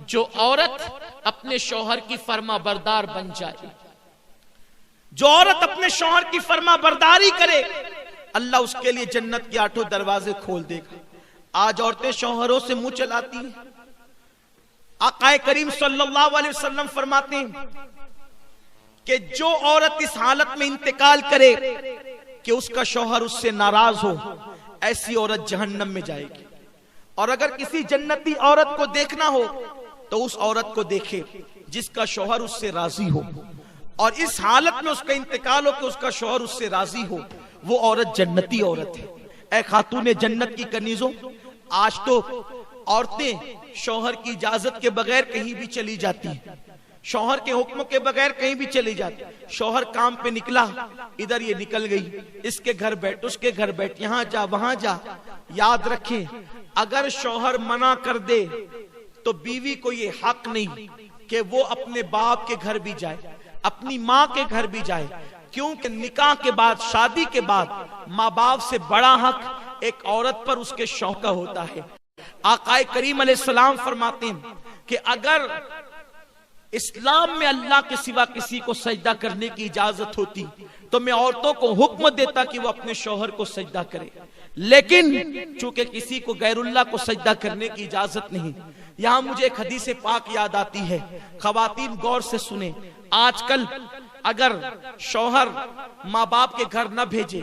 جو عورت اپنے شوہر کی فرما بردار بن جائے، جو عورت اپنے شوہر کی فرما برداری کرے، اللہ اس کے لیے جنت کے 8 دروازے کھول دے گا۔ آج عورتیں شوہروں سے منہ چلاتی ہیں۔ آقا کریم صلی اللہ علیہ وسلم فرماتے ہیں کہ جو عورت اس حالت میں انتقال کرے کہ اس کا شوہر اس سے ناراض ہو، ایسی عورت جہنم میں جائے گی۔ اور اگر کسی جنتی عورت کو دیکھنا ہو تو اس عورت کو دیکھے جس کا شوہر اس سے راضی ہو، اور اس حالت میں اس کا انتقال ہو کہ اس کا شوہر اس سے راضی ہو، وہ عورت جنتی عورت ہے۔ اے خاتون جنت کی کنیزوں، آج تو عورتیں شوہر کی اجازت کے بغیر کہیں بھی چلی جاتی ہیں، شوہر کے حکم کے بغیر کہیں بھی چلی جاتی۔ شوہر کام پہ نکلا، ادھر یہ نکل گئی، اس کے گھر بیٹھ، اس کے گھر بیٹھ، یہاں جا وہاں جا۔ یاد رکھیں، اگر شوہر منع کر دے تو بیوی کو یہ حق نہیں کہ وہ اپنے باپ کے گھر بھی جائے، اپنی ماں کے گھر بھی جائے، کیونکہ نکاح کے بعد، شادی کے بعد ماں باپ سے بڑا حق ایک عورت پر اس کے شوہر کا ہوتا ہے۔ آقا کریم علیہ السلام فرماتے ہیں کہ اگر اسلام میں اللہ کے سوا کسی کو سجدہ کرنے کی اجازت ہوتی تو میں عورتوں کو حکم دیتا کہ وہ اپنے شوہر کو سجدہ کرے، لیکن چونکہ کسی کو غیر اللہ کو سجدہ کرنے کی اجازت نہیں۔ یہاں مجھے ایک حدیث پاک یاد آتی ہے، خواتین غور سے سنیں۔ آج کل اگر شوہر ماں باپ کے گھر نہ بھیجے،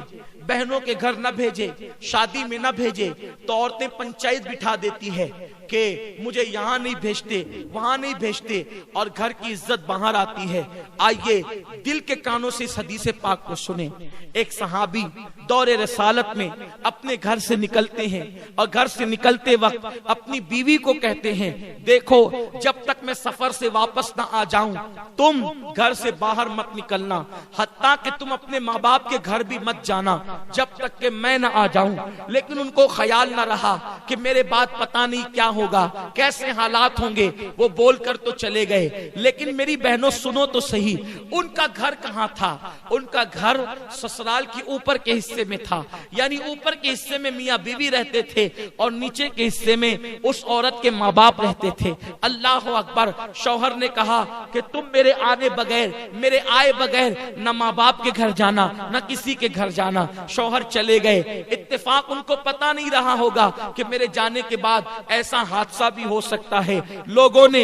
بہنوں کے گھر نہ بھیجے، شادی میں نہ بھیجے، تو عورتیں پنچایت بٹھا دیتی ہے کہ مجھے یہاں نہیں بھیجتے، وہاں نہیں بھیجتے، اور گھر کی عزت باہر آتی ہے۔ آئیے دل کے کانوں سے اس حدیث پاک کو سنیں۔ ایک صحابی دور رسالت میں اپنے گھر سے نکلتے ہیں، اور گھر سے نکلتے وقت اپنی بیوی کو کہتے ہیں، دیکھو جب تک میں سفر سے واپس نہ آ جاؤں تم گھر سے باہر مت نکلنا، حتیٰ کہ تم اپنے ماں باپ کے گھر بھی مت جانا جب تک کہ میں نہ آ جاؤں۔ لیکن ان کو خیال نہ رہا کہ میرے بعد پتہ نہیں کیا ہوگا، کیسے حالات ہوں گے، وہ بول کر تو چلے گئے۔ لیکن میری بہنوں سنو تو صحیح، ان کا گھر کہاں تھا؟ ان کا گھر سسرال کی اوپر کے حصے میں تھا، یعنی اوپر کے حصے میں میاں بیوی رہتے تھے اور نیچے کے حصے میں اس عورت کے ماں باپ رہتے تھے۔ اللہ اکبر! شوہر نے کہا کہ تم میرے آنے بغیر، میرے آئے بغیر نہ ماں باپ کے گھر جانا، نہ کسی کے گھر جانا۔ شوہر چلے گئے، اتفاق ان کو پتا نہیں رہا ہوگا کہ میرے جانے کے بعد ایسا حادثہ بھی ہو سکتا ہے۔ لوگوں نے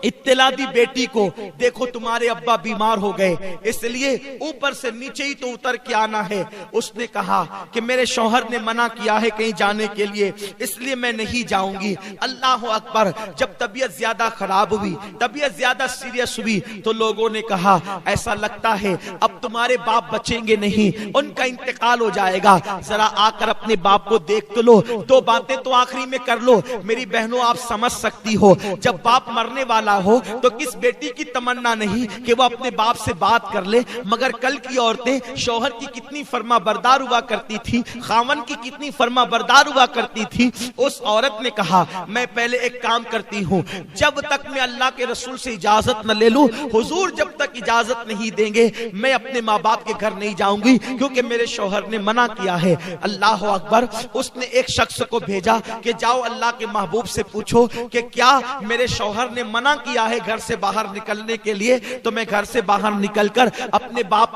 اطلاع دی بیٹی کو، دیکھو تمہارے ابا بیمار ہو گئے، اس لیے اوپر سے نیچے ہی تو اتر کے آنا ہے۔ اس نے کہا کہ میرے شوہر نے منع کیا ہے کہیں جانے کے لیے، اس لیے میں نہیں جاؤں گی۔ اللہ اکبر! جب طبیعت زیادہ خراب ہوئی، طبیعت زیادہ سیریس ہوئی، تو لوگوں نے کہا ایسا لگتا ہے اب تمہارے باپ بچیں گے نہیں، ان کا انتقال ہو جائے گا، ذرا آ کر اپنے باپ کو دیکھ تو لو، دو باتیں تو آخری میں کر لو۔ میری بہنوں آپ سمجھ سکتی ہو، جب باپ مرنے والا ہو تو کس بیٹی کی تمنا نہیں کہ وہ اپنے باپ سے بات کر لے؟ مگر کل کی عورتیں شوہر کی کتنی فرما بردار ہوا کرتی تھی، خاون کی کتنی فرما بردار ہوا کرتی تھی۔ اس عورت نے کہا میں پہلے ایک کام کرتی ہوں، جب تک میں اللہ کے رسول سے اجازت نہ لے لوں، حضور جب تک اجازت نہیں دیں گے میں اپنے ماں باپ کے گھر نہیں جاؤں گی، کیونکہ میرے شوہر نے منع کیا ہے۔ اللہ اکبر! اس نے ایک شخص کو بھیجا کہ جاؤ اللہ کے محبوب سے پوچھو کہ کیا میرے شوہر نے منع کیا ہے گھر سے باہر نکلنے کے لیے، تو میں گھر سے باہر نکل کر اپنے باپ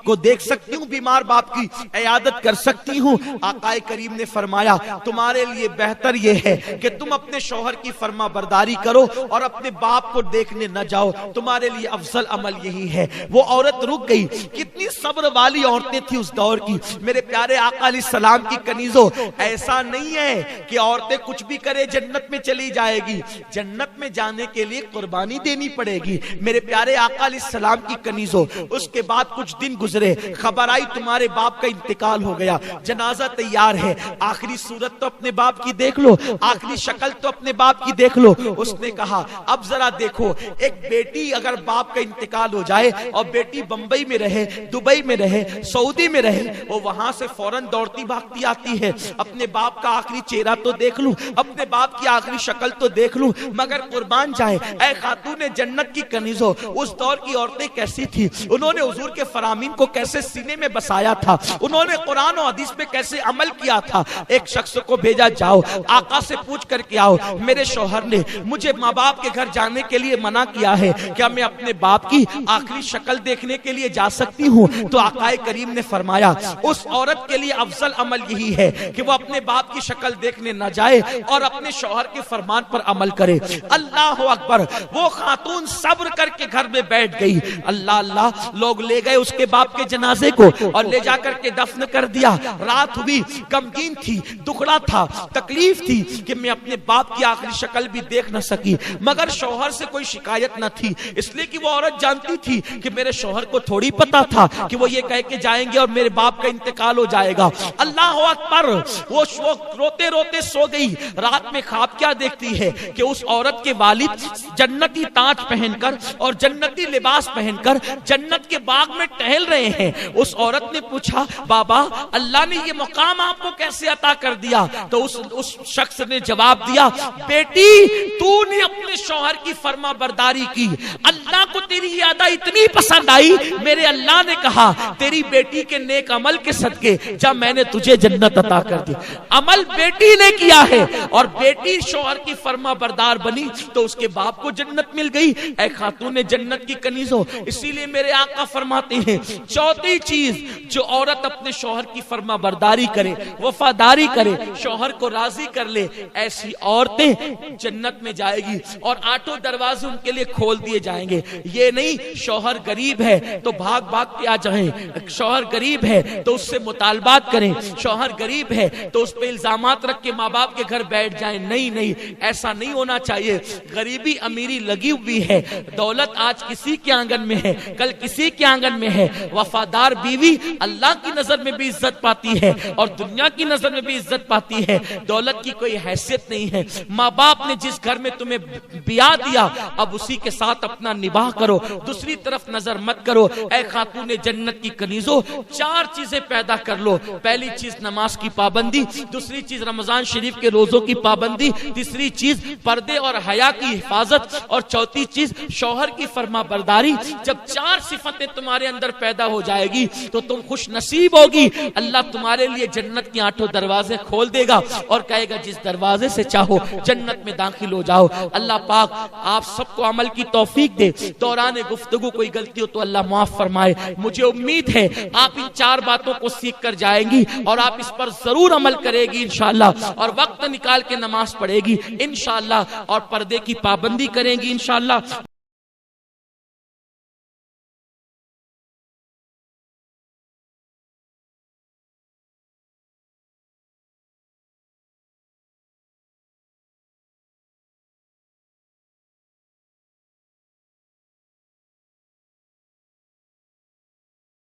کو دیکھ سکتی ہوں، بیمار باپ کی عیادت کر سکتی ہوں۔ آقا کریم نے فرمایا تمہارے لیے بہتر یہ ہے کہ تم اپنے شوہر کی فرما برداری کرو اور اپنے باپ کو دیکھنے نہ جاؤ، تمہارے لیے افضل عمل یہی ہے۔ وہ عورت رک گئی۔ کتنی صبر والی عورتیں تھی اس دور کی۔ میرے پیارے آقا علیہ السلام کی کنیزوں، ایسا نہیں ہے کہ عورتیں کچھ بھی کرے جنت میں چلی جائے گی، جنت میں جانے کے لیے قربانی دینی پڑے گی۔ میرے پیارے آقا علیہ السلام کی کنیزوں، اس کے بعد کچھ دن گزرے، خبر آئی تمہارے باپ کا انتقال ہو گیا، جنازہ تیار ہے، آخری صورت تو اپنے باپ کی دیکھ لو، آخری شکل تو اپنے باپ کی دیکھ لو۔ اس نے کہا اب ذرا دیکھو، ایک بیٹی اگر باپ کا انتقال ہو جائے اور بیٹی بمبئی میں رہے، دبئی میں رہے، سعودی میں رہے، وہ وہاں سے فوراً دوڑتی بھاگتی آتی ہے، اپنے باپ کا آخری چہرہ تو دیکھ لوں، اپنے باپ کی آخری شکل تو دیکھ لوں۔ مگر قربان جائے اے خاتون جنت کی کنیزوں، اس دور کی عورتیں کیسی تھی، انہوں نے حضور کے فرامین کو کیسے سینے میں بسایا تھا، انہوں نے قرآن و حدیث پہ کیسے عمل کیا تھا۔ ایک شخص کو بھیجا، جاؤ آقا سے پوچھ کر کے آؤ، میرے شوہر نے مجھے ماں باپ کے گھر جانے کے لیے منع کیا ہے، کیا میں اپنے باپ کی آخری شکل دیکھنے کے لیے جا سکتی ہوں؟ تو آقا کریم نے فرمایا اس عورت کے لیے افضل عمل یہی ہے کہ وہ اپنے باپ کی شکل دیکھنے نہ جائے اور اپنے شوہر کے فرمان پر عمل کرے۔ اللہ اکبر، وہ خاتون صبر کر کے گھر میں بیٹھ گئی۔ اللہ اللہ، لوگ لے گئے اس کے باپ کے جنازے کو اور لے جا کر کے دفن کر دیا۔ رات ہوئی، غمگین تھی، دکھڑا تھا، تکلیف تھی کہ میں اپنے باپ کی آخری شکل بھی دیکھ نہ سکی، مگر شوہر سے کوئی شکایت نہ تھی، اس لیے کہ وہ عورت جانتی تھی کہ میرے شوہر کو تھوڑی پتا تھا کہ وہ یہ کہہ کے جائیں گے اور میرے باپ کا انتقال ہو جائے گا۔ اللہ اکبر، وہ روتے روتے سو گئی۔ رات میں خواب کیا دیکھتی ہے کہ اس عورت کے والد جنتی تاج پہن کر اور جنتی لباس پہن کر جنت کے باغ میں ٹہل رہے ہیں۔ اس عورت نے پوچھا، بابا اللہ نے یہ مقام آپ کو کیسے عطا کر دیا؟ تو اس شخص نے جواب دیا، بیٹی تو نے اپنے شوہر کی فرما برداری کی، اللہ کو تیری یہ ادا اتنی پسند آئی، میرے اللہ نے کہا تیری بیٹی کے نیک عمل کے صدقے جب میں نے تجھے جنت عطا کر دی۔ عمل بیٹی نے کیا ہے اور بیٹی شوہر کی فرما بردار بنی تو اس کے باپ کو جنت مل گئی۔ اے خاتون جنت کی کنیزوں، اسی لیے میرے آقا فرماتے ہیں چوتھی چیز جو عورت اپنے شوہر کی فرما برداری کرے، وفاداری کرے، شوہر کو راضی کر لے، ایسی عورتیں جنت میں جائے گی اور 8 دروازے ان کے لیے کھول دیے جائیں گے۔ یہ نہیں شوہر غریب ہے تو بھاگ بھاگ کے آ جائیں، شوہر غریب ہے تو اس سے مطالبات کریں، شوہر غریب ہے تو اس پہ الزامات رکھ کے ماں باپ کے گھر بیٹھ جائیں۔ نہیں نہیں، ایسا نہیں ہونا چاہیے۔ غریبی امیری لگی ہوئی ہے، دولت آج کسی کے آنگن میں ہے، کل کسی کے آنگن میں ہے۔ وفادار بیوی اللہ کی نظر میں بھی عزت پاتی ہے اور دنیا کی نظر میں بھی عزت پاتی ہے، دولت کی کوئی حیثیت نہیں ہے۔ ماں باپ نے جس گھر میں تمہیں بیاہ دیا اب اسی کے ساتھ اپنا نباہ کرو، دوسری طرف نظر مت کرو۔ اے خاتون جنت کی کنیزوں، 4 چیزیں پیدا کر لو۔ پہلی چیز نماز کی پابندی، دوسری چیز رمضان شریف کے روزوں کی پابندی، تیسری چیز پردے اور حیا کی حفاظت اور چوتھی چیز شوہر کی فرما برداری۔ جب 4 صفتیں تمہارے اندر پیدا ہو جائے گی تو تم خوش نصیب ہوگی، اللہ تمہارے لیے جنت کی 8 دروازے کھول دے گا اور کہے گا جس دروازے سے چاہو جنت میں داخل ہو جاؤ۔ اللہ پاک آپ سب کو عمل کی توفیق دے۔ دوران گفتگو کوئی غلطی ہو تو اللہ معاف فرمائے۔ مجھے امید ہے آپ ان 4 باتوں کو سیکھ کر جائیں گی اور آپ اس پر ضرور عمل کرے گی انشاءاللہ، اور وقت نکال کے نماز پڑھے گی انشاءاللہ، اور پردے کی پابندی کریں گی انشاءاللہ۔